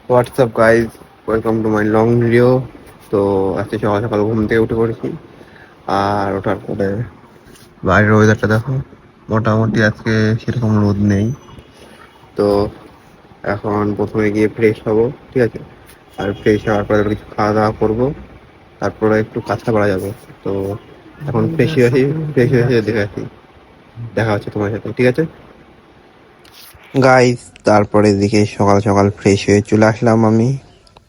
WhatsApp guys, welcome to my long video. তো আজকে সকাল সকাল ঘুম থেকে উঠে পড়েছি, আর ওঠার পরে বাইরের ওয়েদারটা দেখো। মোটামুটি আজকে সেরকম রোদ নেই। তো এখন প্রথমে গিয়ে ফ্রেশ হবো, ঠিক আছে। আর ফ্রেশ হওয়ার পরে কিছু খাওয়া দাওয়া করবো, তারপরে একটু কাঁচা পাড়া যাবো। তো এখন ফ্রেশ হয়ে আসি, ফ্রেশ হয়ে এসে দেখে আসি, দেখা হচ্ছে তোমার সাথে, ঠিক আছে গাইজ। তারপরে এদিকে সকাল সকাল ফ্রেশ হয়ে চলে আসলাম আমি।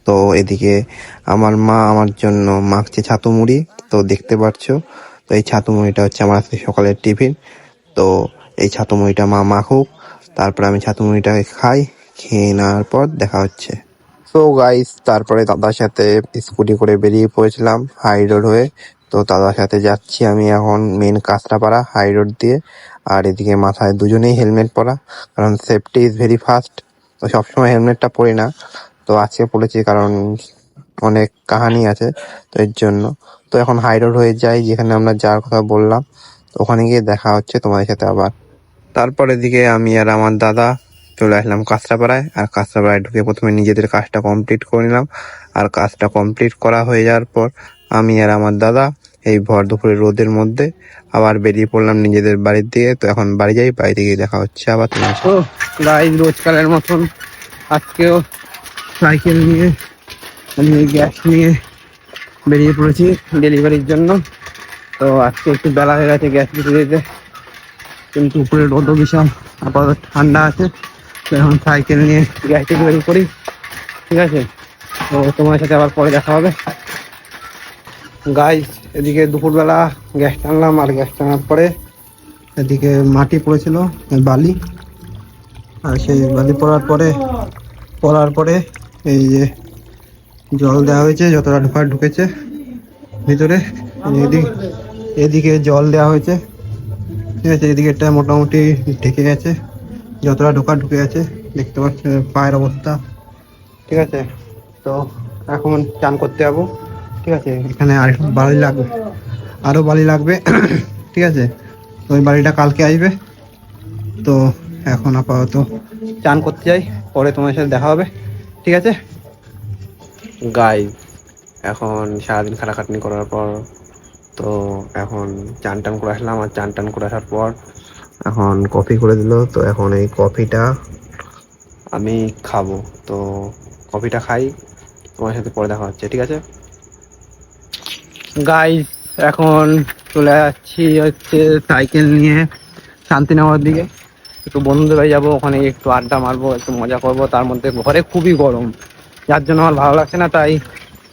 তো এদিকে আমার মা আমার জন্য মাখছে ছাতু মুড়ি, তো দেখতে পাচ্ছো। তো এই ছাতু মুড়িটা হচ্ছে আমার আজকে সকালের টিফিন। তো এই ছাতু মুড়িটা মা মাখুক, তারপরে আমি ছাতু মুড়িটাকে খাই। খেয়ে নেওয়ার পর দেখা হচ্ছে। সো গাইস, তারপরে দাদার সাথে স্কুটি করে বেরিয়ে পড়েছিলাম হাই রোড হয়ে। তো দাদার সাথে যাচ্ছি আমি এখন মেন কাঁচরাপাড়া হাই রোড দিয়ে। আর এদিকে মাথায় দুজনেই হেলমেট পরা, কারণ সেফটি ইজ ভেরি ফার্স্ট। তো সবসময় হেলমেটটা পরি না, তো আজকে পড়েছি কারণ অনেক কাহানি আছে, তো এর জন্য। তো এখন হাই রোড হয়ে যাই, যেখানে আমরা যাওয়ার কথা বললাম। তো ওখানে গিয়ে দেখা হচ্ছে তোমাদের সাথে আবার। তারপর এদিকে আমি আর আমার দাদা চলে আসলাম কাঁচরাপাড়ায়। আর কাঁচরাপাড়ায় ঢুকে প্রথমে নিজেদের কাজটা কমপ্লিট করে নিলাম। আর কাজটা কমপ্লিট করা হয়ে যাওয়ার পর আমি আর আমার দাদা এই ভর দুপুরের রোদের মধ্যে আবার বেরিয়ে পড়লাম নিজেদের বাড়ির দিকে। তো এখন বাড়ি যাই, বাড়ি থেকে দেখা হচ্ছে আবার তোমার সাথে। তো গাইজ, রোজকালের মতন আজকেও সাইকেল নিয়ে আমি গ্যাস নিয়ে বেরিয়ে পড়েছি ডেলিভারির জন্য। তো আজকে একটু বেলা হয়ে গেছে গ্যাস দিতে যেতে, কিন্তু উপরে রোদও বিশাল, আপাতত ঠান্ডা আছে। তো এখন সাইকেল নিয়ে গ্যাস ডেলিভারি করি, ঠিক আছে। তো তোমার সাথে আবার পরে দেখা হবে গাইজ। এদিকে দুপুরবেলা গ্যাস টানলাম, আর গ্যাস টানার পরে এদিকে মাটি পড়েছিল, বালি। আর সেই বালি পড়ার পরে এই যে জল দেওয়া হয়েছে, যতটা ঢোকার ঢুকেছে ভিতরে। এদিকে জল দেওয়া হয়েছে, ঠিক আছে। এদিকেটা মোটামুটি ঢেকে গেছে, যতটা ঢোকা ঢুকে গেছে। দেখতে পাচ্ছ পায়ের অবস্থা, ঠিক আছে। তো এখন চান করতে যাবো, ঠিক আছে। এখানে আর বালি লাগবে, আরো বালি লাগবে ঠিক আছে। তো ওই বালিটা কালকে আসবে। তো এখন আপাতত চান করতে যাই, পরে তোমার সাথে দেখা হবে, ঠিক আছে গাইস। এখন সারাদিন খাটাখাটনি করার পর তো এখন চান টান করে আসলাম। আর চান টান করে আসার পর এখন কফি করে দিল। তো এখন এই কফিটা আমি খাবো। তো কফিটা খাই, তোমার সাথে পরে দেখা হচ্ছে, ঠিক আছে গাইস। এখন চলে যাচ্ছি হচ্ছে সাইকেল নিয়ে শান্তিনগরের দিকে। একটু বন্ধুদের বাড়ি যাবো, ওখানে একটু আড্ডা মারবো, একটু মজা করবো। তার মধ্যে ঘরে খুবই গরম, যার জন্য আমার ভালো লাগছে না। তাই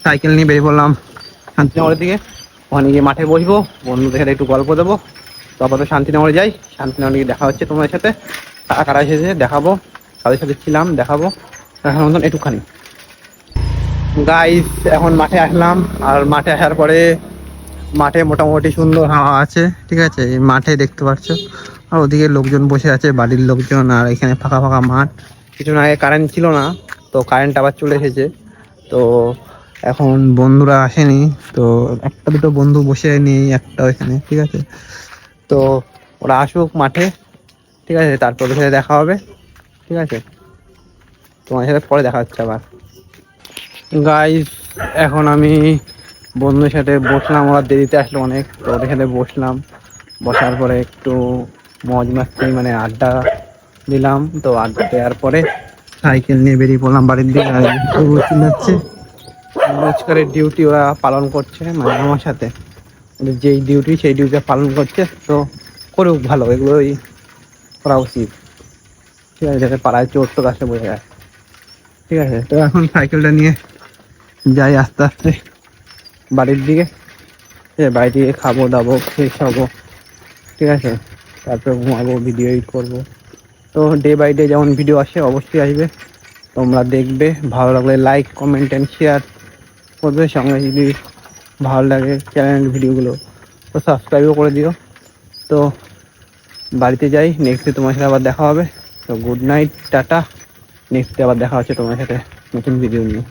সাইকেল নিয়ে বেরিয়ে পড়লাম শান্তিনগরের দিকে। ওখানে গিয়ে মাঠে বসবো, বন্ধুদের সাথে একটু গল্প দেবো। তো আপাতত শান্তিনগরে যাই, শান্তিনগরে গিয়ে দেখা হচ্ছে তোমার সাথে। কারা কারা এসেছে দেখাবো, তাদের সাথে ছিলাম দেখাবো। এখন মতন একটুখানি গাইস, এখন মাঠে আসলাম। আর মাঠে আসার পরে মাঠে মোটামুটি সুন্দর হাওয়া আছে, ঠিক আছে। এই মাঠে দেখতে পাচ্ছ, আর ওদিকে লোকজন বসে আছে, বাড়ির লোকজন। আর এখানে ফাঁকা ফাঁকা মাঠ। কিছুদিন আগে কারেন্ট ছিল না, তো কারেন্ট আবার চলে এসেছে। তো এখন বন্ধুরা আসেনি, তো একটা দুটো বন্ধু বসে নেই, একটা ওইখানে, ঠিক আছে। তো ওরা আসুক মাঠে, ঠিক আছে, তারপর ওদের সাথে দেখা হবে, ঠিক আছে। তোমার সাথে পরে দেখা হচ্ছে আবার গাইস। এখন আমি বন্ধুদের সাথে বসলাম, ওরা দেরিতে আসলো অনেক। তো ওদের সাথে বসলাম, বসার পরে একটু মজ মাস্তি মানে আড্ডা দিলাম। তো আড্ডা দেওয়ার পরে সাইকেল নিয়ে বেরিয়ে পড়লাম বাড়ির দিকে। আর যাচ্ছে রোজকারের ডিউটি ওরা পালন করছে, মানে আমার সাথে ওদের যেই ডিউটি সেই ডিউটি পালন করছে। তো করুক, ভালো, এগুলোই করা উচিত, ঠিক আছে, যাতে পাড়ায় চোর টোর আসে বোঝা যায়, ঠিক আছে। তো এখন সাইকেলটা নিয়ে যাই আস্তে আস্তে বাড়ির দিকে। বাড়ি থেকে খাবো দাবো, ফ্রেশ হবো, ঠিক আছে। তারপরে ঘুমাবো, ভিডিও এডিট করবো। তো ডে বাই ডে যেমন ভিডিও আসে অবশ্যই আসবে, তোমরা দেখবে। ভালো লাগলে লাইক কমেন্ট অ্যান্ড শেয়ার করবে। সঙ্গে যদি ভালো লাগে চ্যানেল ভিডিওগুলো তো সাবস্ক্রাইবও করে দিও। তো বাড়িতে যাই, নেক্সটে তোমার সাথে আবার দেখা হবে। তো গুড নাইট, টাটা। নেক্সটে আবার দেখা হচ্ছে তোমার সাথে নতুন ভিডিও নিয়ে।